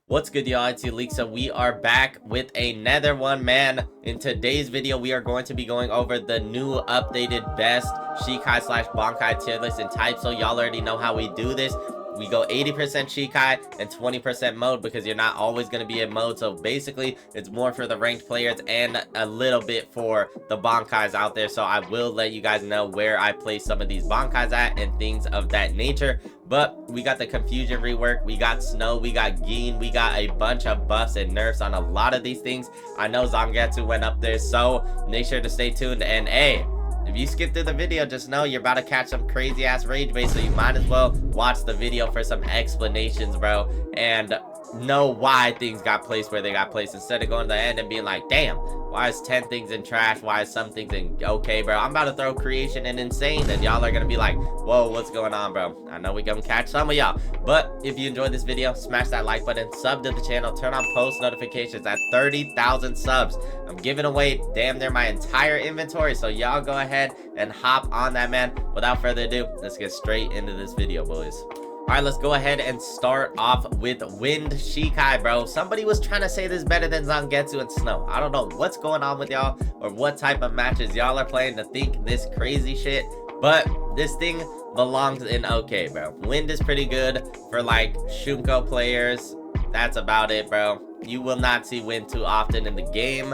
What's good, y'all? It's Elixa. We are back with another one, man. In today's video, we are going to be going over the new updated best Shikai slash Bankai tier list and type. So y'all already know how we do this. We go 80% Shikai and 20% mode because you're not always going to be in mode. So basically, it's more for the ranked players and a little bit for the Bankais out there. So I will let you guys know where I place some of these Bankais at and things of that nature. But we got the Confusion rework, we got Snow, we got Gin, we got a bunch of buffs and nerfs on a lot of these things. I know Zangetsu went up there, so make sure to stay tuned. And hey, if you skip through the video, just know you're about to catch some crazy ass rage bait, so you might as well watch the video for some explanations, bro, and know why things got placed where they got placed, instead of going to the end and being like, damn, why is 10 things in trash, why is some things in okay, bro. I'm about to throw creation in insane and y'all are gonna be like, whoa, what's going on, bro? I know we gonna catch some of y'all, but if you enjoyed this video, smash that like button, sub to the channel, turn on post notifications. At 30,000 subs, I'm giving away damn near my entire inventory, so y'all go ahead and hop on that, man. Without further ado, let's get straight into this video, boys. Alright, let's go ahead and start off with Wind Shikai, bro. Somebody was trying to say this better than Zangetsu and Snow. I don't know what's going on with y'all or what type of matches y'all are playing to think this crazy shit, but this thing belongs in okay, bro. Wind is pretty good for like Shunko players. That's about it, bro. You will not see Wind too often in the game,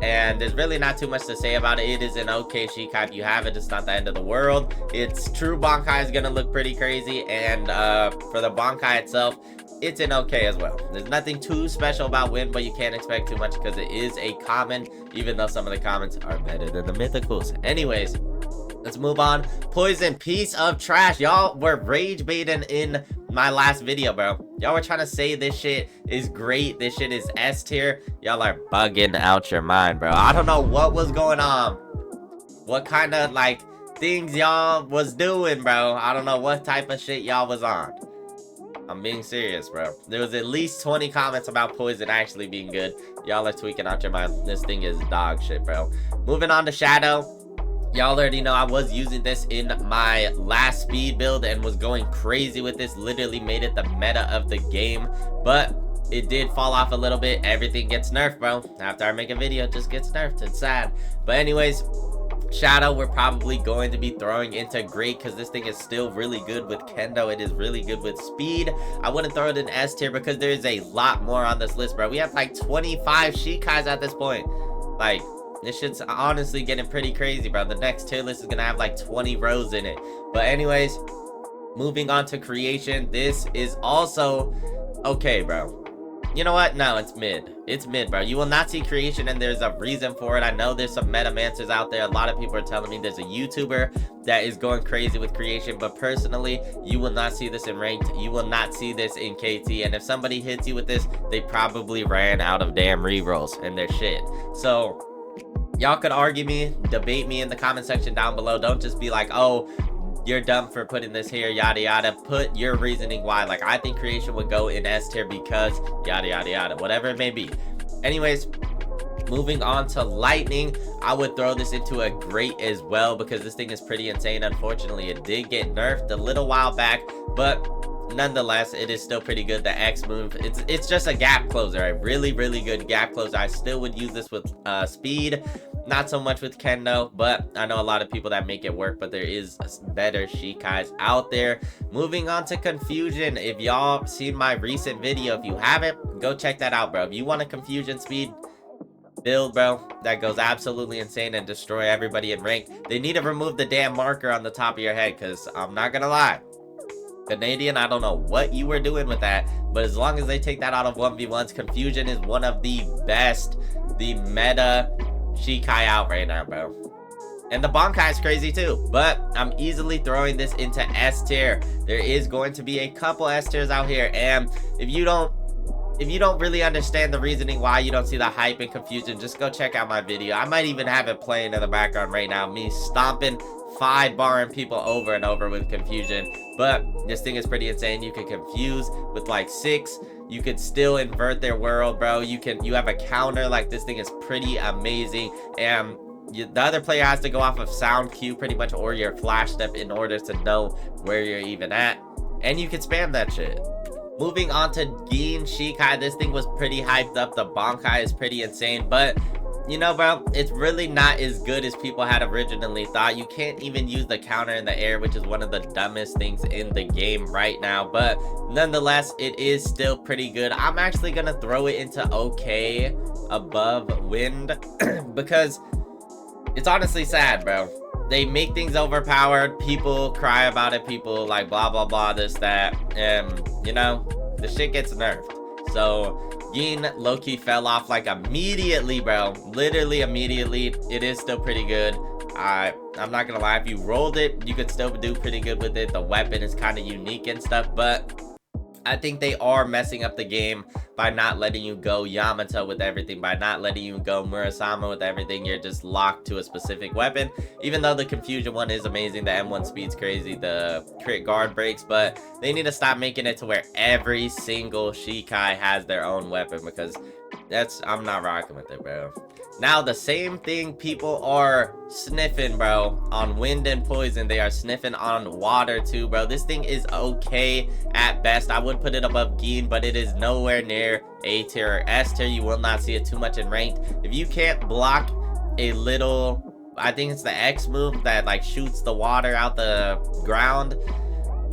and there's really not too much to say about it. It is an okay Shikai. If you have it, it's not the end of the world. Its true Bankai is gonna look pretty crazy, and for the Bankai itself, it's an okay as well. There's nothing too special about Wind, but you can't expect too much because it is a common, even though some of the commons are better than the mythicals. Anyways, let's move on. Poison, piece of trash. Y'all were rage baiting in my last video, bro. Y'all were trying to say this shit is great, this shit is S tier. Y'all are bugging out your mind, bro. I don't know what was going on, what kind of like things y'all was doing, bro. I don't know what type of shit y'all was on. I'm being serious, bro. There was at least 20 comments about Poison actually being good. Y'all are tweaking out your mind. This thing is dog shit, bro. Moving on to Shadow. Y'all already know I was using this in my last speed build and was going crazy with this. Literally made it the meta of the game, but it did fall off a little bit. Everything gets nerfed, bro. After I make a video, it just gets nerfed. It's sad. But anyways, Shadow we're probably going to be throwing into great because this thing is still really good with Kendo. It is really good with speed. I wouldn't throw it in S tier because there is a lot more on this list, bro. We have like 25 Shikais at this point. Like, this shit's honestly getting pretty crazy, bro. The next tier list is gonna have like 20 rows in it. But anyways, moving on to creation. This is also okay, bro. You know what? No, it's mid. It's mid, bro. You will not see creation, and there's a reason for it. I know there's some metamancers out there. A lot of people are telling me there's a YouTuber that is going crazy with creation, but personally, you will not see this in ranked. You will not see this in KT, and if somebody hits you with this, they probably ran out of damn rerolls and their shit. So y'all could argue me, debate me in the comment section down below. Don't just be like, oh, you're dumb for putting this here, yada yada. Put your reasoning why. Like, I think creation would go in S tier because yada yada yada, whatever it may be. Anyways, moving on to Lightning, I would throw this into a great as well because this thing is pretty insane. Unfortunately, it did get nerfed a little while back, but nonetheless, it is still pretty good. The X move, it's just a gap closer, a really good gap closer. I still would use this with speed, not so much with Kendo, but I know a lot of people that make it work, but there is better Shikais out there. Moving on to Confusion. If y'all seen my recent video, if you haven't, go check that out, bro. If you want a Confusion speed build, bro, that goes absolutely insane and destroy everybody in rank, they need to remove the damn marker on the top of your head, because I'm not gonna lie, Canadian, I don't know what you were doing with that, but as long as they take that out of 1v1s, Confusion is one of the best, the meta Shikai out right now, bro. And the Bankai is crazy too, but I'm easily throwing this into S tier. There is going to be a couple S tiers out here, and if you don't really understand the reasoning why you don't see the hype and Confusion, just go check out my video. I might even have it playing in the background right now, me stomping 5-barring people over and over with Confusion. But this thing is pretty insane. You can confuse with like 6. You could still invert their world, bro. You have a counter. Like, this thing is pretty amazing. And the other player has to go off of sound cue pretty much, or your flash step, in order to know where you're even at. And you can spam that shit. Moving on to Gin Shikai, this thing was pretty hyped up. The Bankai is pretty insane, but you know, bro, it's really not as good as people had originally thought. You can't even use the counter in the air, which is one of the dumbest things in the game right now. But nonetheless, it is still pretty good. I'm actually gonna throw it into okay above wind because it's honestly sad, bro. They make things overpowered. People cry about it. People like blah, blah, blah, this, that. And, you know, the shit gets nerfed. So Gin low-key fell off like immediately, bro. Literally immediately. It is still pretty good. I'm not gonna lie, if you rolled it, you could still do pretty good with it. The weapon is kind of unique and stuff, but I think they are messing up the game by not letting you go Yamato with everything, by not letting you go Murasama with everything. You're just locked to a specific weapon, even though the confusion one is amazing. The M1 speed's crazy, the crit guard breaks, but they need to stop making it to where every single Shikai has their own weapon, because I'm not rocking with it, bro. Now, the same thing people are sniffing, bro, on wind and poison. They are sniffing on water, too, bro. This thing is okay at best. I would put it above Gin, but it is nowhere near A tier or S tier. You will not see it too much in ranked. If you can't block a little, I think it's the X move that, like, shoots the water out the ground,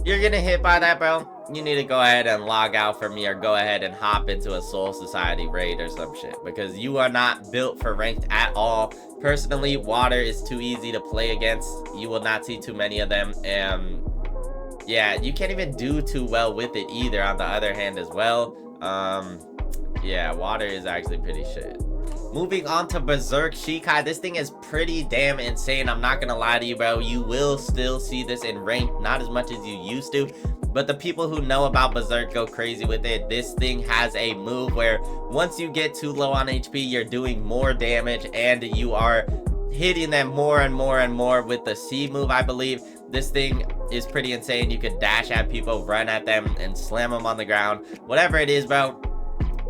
you're gonna hit by that, bro. You need to go ahead and log out for me, or go ahead and hop into a Soul Society raid or some shit, because you are not built for ranked at all. Personally, water is too easy to play against. You will not see too many of them, and yeah, you can't even do too well with it either on the other hand as well. Yeah, water is actually pretty shit. Moving on to Berserk Shikai, this thing is pretty damn insane. I'm not gonna lie to you, bro. You will still see this in ranked, not as much as you used to, but the people who know about Berserk go crazy with it. This thing has a move where once you get too low on HP, you're doing more damage and you are hitting them more and more and more with the C move, I believe. This thing is pretty insane. You could dash at people, run at them, and slam them on the ground. Whatever it is, bro,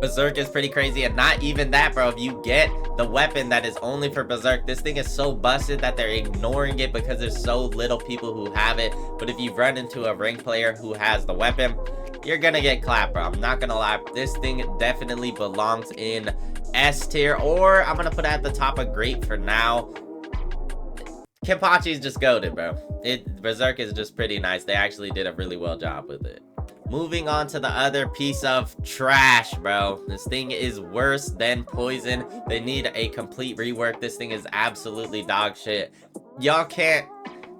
Berserk is pretty crazy. And not even that, bro. If you get the weapon that is only for Berserk, this thing is so busted that they're ignoring it because there's so little people who have it. But if you run into a rank player who has the weapon, you're gonna get clapped, bro. I'm not gonna lie. This thing definitely belongs in S tier, or I'm gonna put it at the top of great for now. Kenpachi's just goated, bro. Berserk is just pretty nice. They actually did a really well job with it. Moving on to the other piece of trash, bro. This thing is worse than poison. They need a complete rework. This thing is absolutely dog shit. Y'all can't,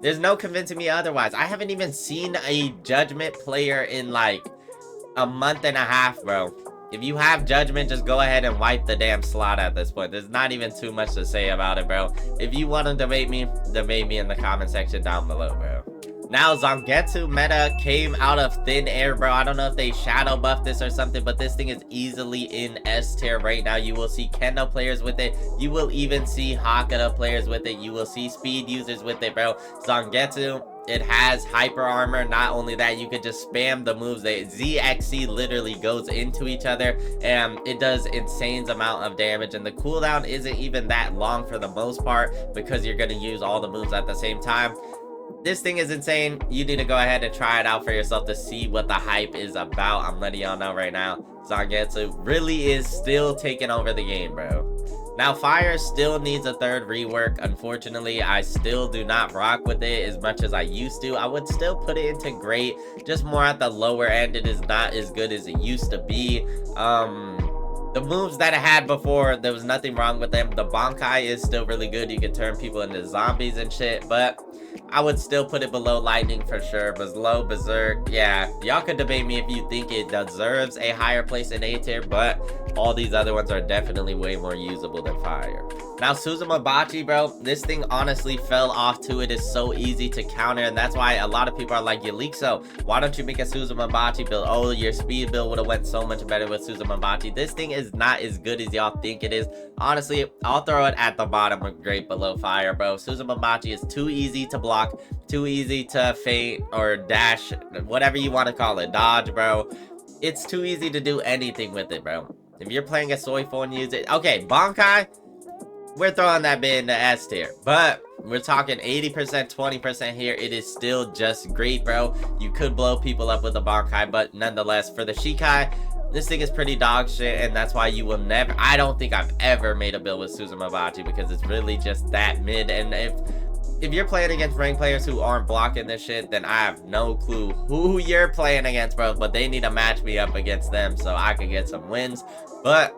there's no convincing me otherwise. I haven't even seen a Judgment player in like a month and a half, bro. If you have Judgment, just go ahead and wipe the damn slot at this point. There's not even too much to say about it, bro. If you want to debate me in the comment section down below, bro. Now, Zangetsu meta came out of thin air, bro. I don't know if they shadow buffed this or something, but this thing is easily in S tier right now. You will see Kendo players with it. You will even see Hakata players with it. You will see speed users with it, bro. Zangetsu, it has hyper armor. Not only that, you could just spam the moves. ZXC literally goes into each other, and it does insane amount of damage. And the cooldown isn't even that long for the most part, because you're going to use all the moves at the same time. This thing is insane. You need to go ahead and try it out for yourself to see what the hype is about. I'm letting y'all know right now, Zangetsu really is still taking over the game, bro. Now, Fire still needs a third rework. Unfortunately, I still do not rock with it as much as I used to. I would still put it into great, just more at the lower end. It is not as good as it used to be. The moves that it had before, there was nothing wrong with them. The Bankai is still really good. You can turn people into zombies and shit, but I would still put it below Lightning for sure. Below Berserk, yeah. Y'all could debate me if you think it deserves a higher place in A tier, but all these other ones are definitely way more usable than Fire. Now, Suzumabachi, bro, this thing honestly fell off too. It is so easy to counter, and that's why a lot of people are like, Yelixo, why don't you make a Suzumabachi build? Oh, your speed build would have went so much better with Suzumabachi. This thing is not as good as y'all think it is. Honestly, I'll throw it at the bottom of great below Fire, bro. Suzumabachi is too easy to block, too easy to feint or dash, whatever you want to call it, dodge, bro. It's too easy to do anything with it, bro. If you're playing a Soifo and use it, okay, Bankai, we're throwing that bit into S tier. But we're talking 80%, 20% here. It is still just great, bro. You could blow people up with a Bankai, but nonetheless, for the Shikai, this thing is pretty dog shit, and that's why you will never, I don't think I've ever made a build with Suzumabachi, because it's really just that mid. And if you're playing against ranked players who aren't blocking this shit, then I have no clue who you're playing against, bro. But they need to match me up against them so I can get some wins. But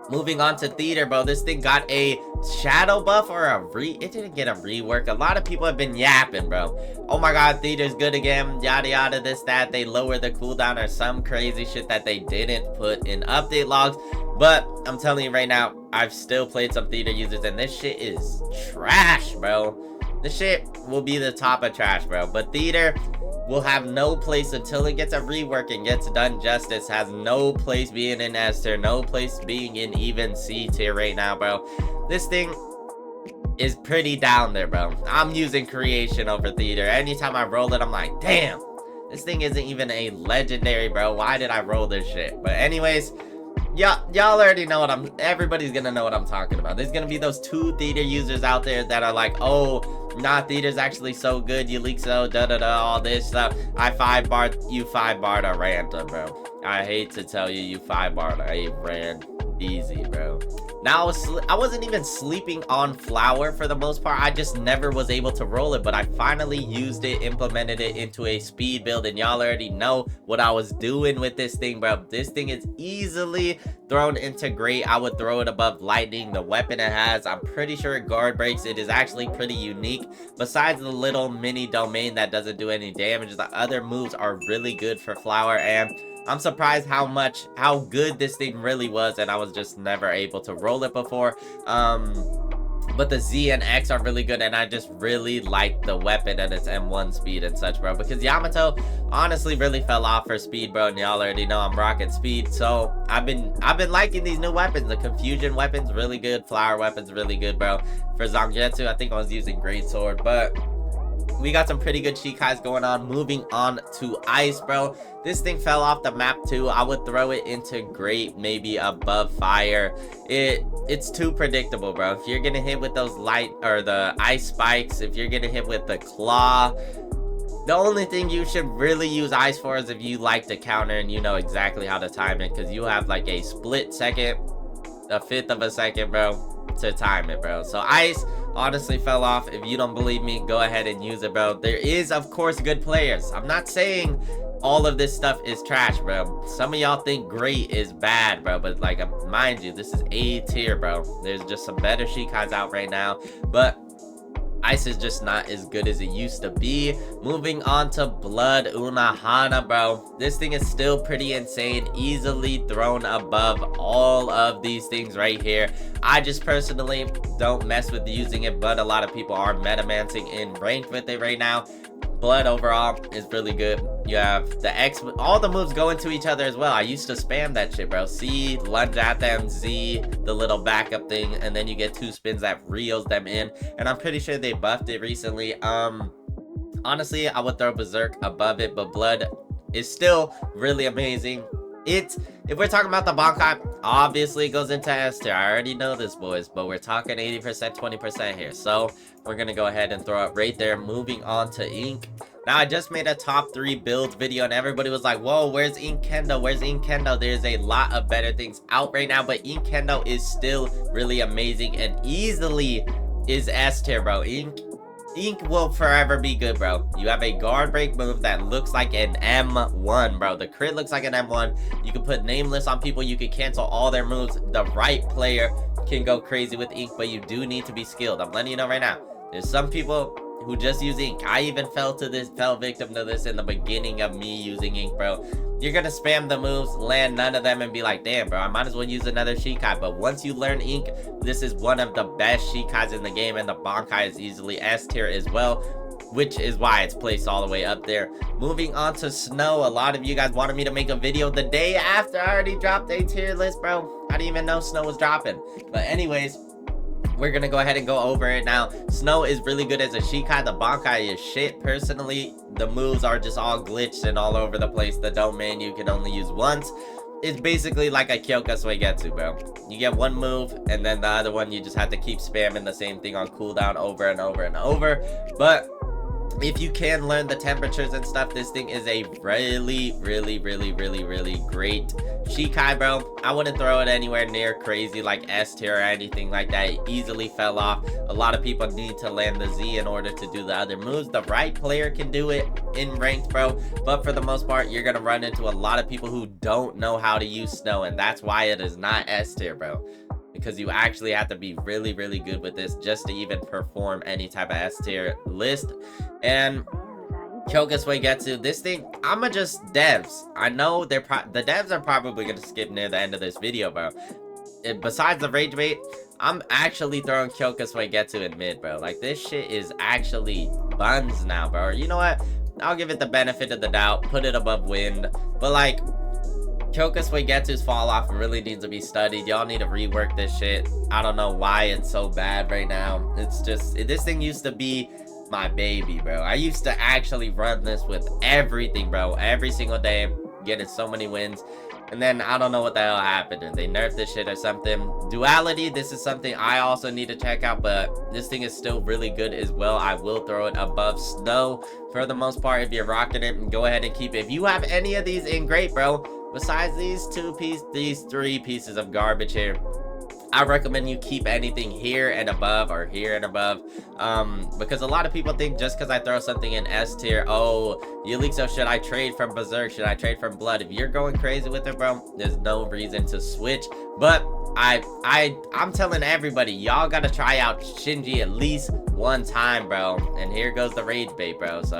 moving on to theater, bro, this thing got a shadow buff or it didn't get a rework. A lot of people have been yapping, bro. Oh my god, theater's good again, yada yada, this, that. They lowered the cooldown or some crazy shit that they didn't put in update logs. But I'm telling you right now, I've still played some theater users, and this shit is trash, bro. This shit will be the top of trash, bro. But theater will have no place until it gets a rework and gets done justice. Has no place being in S tier, no place being in even C tier right now, bro. This thing is pretty down there, bro. I'm using creation over theater. Anytime I roll it, I'm like, damn, this thing isn't even a legendary, bro. Why did I roll this shit? But anyways, y'all already know what everybody's gonna know what I'm talking about. There's gonna be those 2 theater users out there that are like, oh, nah, theater's actually so good, you leak so all this stuff. I 5-barred, you 5-barred a random, bro. I hate to tell you, you 5-barred a rand easy, bro. Now I wasn't even sleeping on flower for the most part. I just never was able to roll it, but I finally used it, implemented it into a speed build, and y'all already know what I was doing with this thing, bro. This thing is easily thrown into great. I would throw it above lightning. The weapon it has, I'm pretty sure it guard breaks. It is actually pretty unique. Besides the little mini domain that doesn't do any damage, the other moves are really good for flower, and I'm surprised how good this thing really was, and I was just never able to roll it before. But the Z and X are really good, and I just really like the weapon and its M1 speed and such, bro. Because Yamato honestly really fell off for speed, bro, and y'all already know I'm rocking speed. So I've been liking these new weapons. The confusion weapon's really good, flower weapon's really good, bro. For Zangetsu, I think I was using great sword, but we got some pretty good Shikais going on. Moving on to ice, bro. This thing fell off the map too. I would throw it into great, maybe above fire. It's too predictable, bro. If you're gonna hit with those light or the ice spikes, if you're gonna hit with the claw, the only thing you should really use ice for is if you like to counter and you know exactly how to time it, because you have like a split second, a fifth of a second, bro, to time it, bro. So ice honestly fell off. If you don't believe me, go ahead and use it, bro. There is, of course, good players. I'm not saying all of this stuff is trash, bro. Some of y'all think great is bad, bro, but like, mind you, this is A tier, bro. There's just some better Shikais out right now, but ice is just not as good as it used to be. Moving on to blood Unahana, bro. This thing is still pretty insane, easily thrown above all of these things right here. I just personally don't mess with using it, but a lot of people are metamancing in ranked with it right now. Blood overall is really good. You have the X, all the moves go into each other as well. I used to spam that shit, bro. C, lunge at them, Z, the little backup thing, and then you get 2 spins that reels them in. And I'm pretty sure they buffed it recently. Honestly, I would throw Berserk above it, but blood is still really amazing. If we're talking about the Bankai, obviously it goes into S tier. I already know this, boys, but we're talking 80%, 20% here. So we're gonna go ahead and throw it right there. Moving on to Ink. Now, I just made a top 3 builds video, and everybody was like, whoa, where's Ink Kendo? Where's Ink Kendo? There's a lot of better things out right now, but Ink Kendo is still really amazing and easily is S tier, bro. Ink will forever be good, bro. You have a guard break move that looks like an M1, bro. The crit looks like an M1. You can put nameless on people. You can cancel all their moves. The right player can go crazy with Ink, but you do need to be skilled. I'm letting you know right now. There's some people who just use Ink. I even fell victim to this in the beginning of me using Ink, bro. You're gonna spam the moves, land none of them, and be like, damn, bro, I might as well use another Shikai. But once you learn Ink, this is one of the best Shikais in the game, and the Bankai is easily S tier as well, which is why it's placed all the way up there. Moving on to Snow. A lot of you guys wanted me to make a video the day after I already dropped a tier list, bro. I didn't even know Snow was dropping. But anyways, we're gonna go ahead and go over it now. Snow is really good as a Shikai. The Bankai is shit. Personally, the moves are just all glitched and all over the place. The domain you can only use once. it's basically like a Kyoka Suigetsu, bro. You get one move, and then the other one, you just have to keep spamming the same thing on cooldown over and over and over. But if you can learn the temperatures and stuff, this thing is a really great Shikai, bro. I wouldn't throw it anywhere near crazy like S tier or anything like that. It easily fell off. A lot of people need to land the Z in order to do the other moves. The right player can do it in ranked, bro, but for the most part, you're gonna run into a lot of people who don't know how to use snow, and that's why it is not S tier, bro. Because you actually have to be really good with this just to even perform any type of S tier list. And Kyoka Suigetsu, this thing, I'ma just devs. I know the devs are probably gonna skip near the end of this video, bro. Besides the rage bait, I'm actually throwing Kyoka Suigetsu in mid, bro. Like, this shit is actually buns now, bro. You know what? I'll give it the benefit of the doubt, put it above wind, but like, Kyoka Suigetsu's fall off really needs to be studied. Y'all need to rework this shit. I don't know why it's so bad right now. It's just, this thing used to be my baby, bro. I used to actually run this with everything, bro. Every single day, getting so many wins. And then I don't know what the hell happened. They nerfed this shit or something. Duality, this is something I also need to check out, but this thing is still really good as well. I will throw it above snow for the most part. If you're rocking it, go ahead and keep it. If you have any of these in, great, bro. Besides these these three pieces of garbage here, I recommend you keep anything here and above or here and above, because a lot of people think just because I throw something in S tier, oh, Yelixo, should I trade from Berserk? Should I trade from Blood? If you're going crazy with it, bro, there's no reason to switch. But I'm telling everybody, y'all gotta try out Shinji at least one time, bro. And here goes the rage bait, bro. So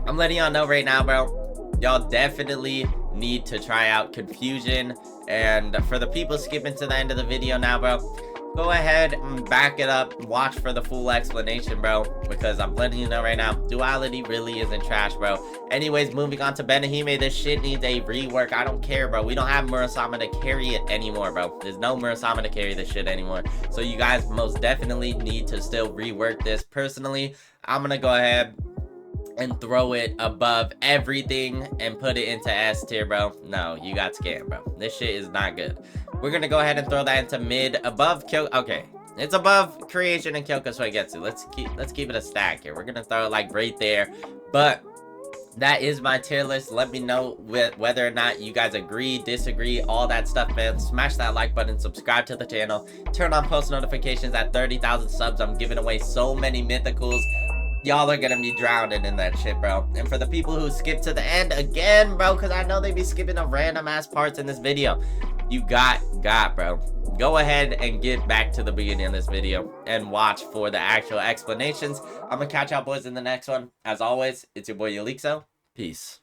I'm letting y'all know right now, bro, y'all definitely need to try out Confusion. And for the people skipping to the end of the video now, bro, go ahead and back it up, watch for the full explanation, bro, because I'm letting you know right now, Duality really isn't trash, bro. Anyways, moving on to Benihime, this shit needs a rework. I don't care, bro. We don't have Murasama to carry it anymore, bro. There's no Murasama to carry this shit anymore. So you guys most definitely need to still rework this. Personally, I'm gonna go ahead and throw it above everything and put it into S tier, bro. No, you got scammed, bro. This shit is not good. We're gonna go ahead and throw that into mid above Kyoka. Okay, it's above Creation and Kyoka Suigetsu. Let's keep it a stack here. We're gonna throw it like right there. But that is my tier list. Let me know whether or not you guys agree, disagree, all that stuff, man. Smash that like button, subscribe to the channel, turn on post notifications. At 30,000 subs, I'm giving away so many mythicals. Y'all are gonna be drowning in that shit, bro. And for the people who skip to the end again, bro, because I know they be skipping the random ass parts in this video, you got, bro. Go ahead and get back to the beginning of this video and watch for the actual explanations. I'm gonna catch y'all boys in the next one. As always, it's your boy Yelixo. Peace.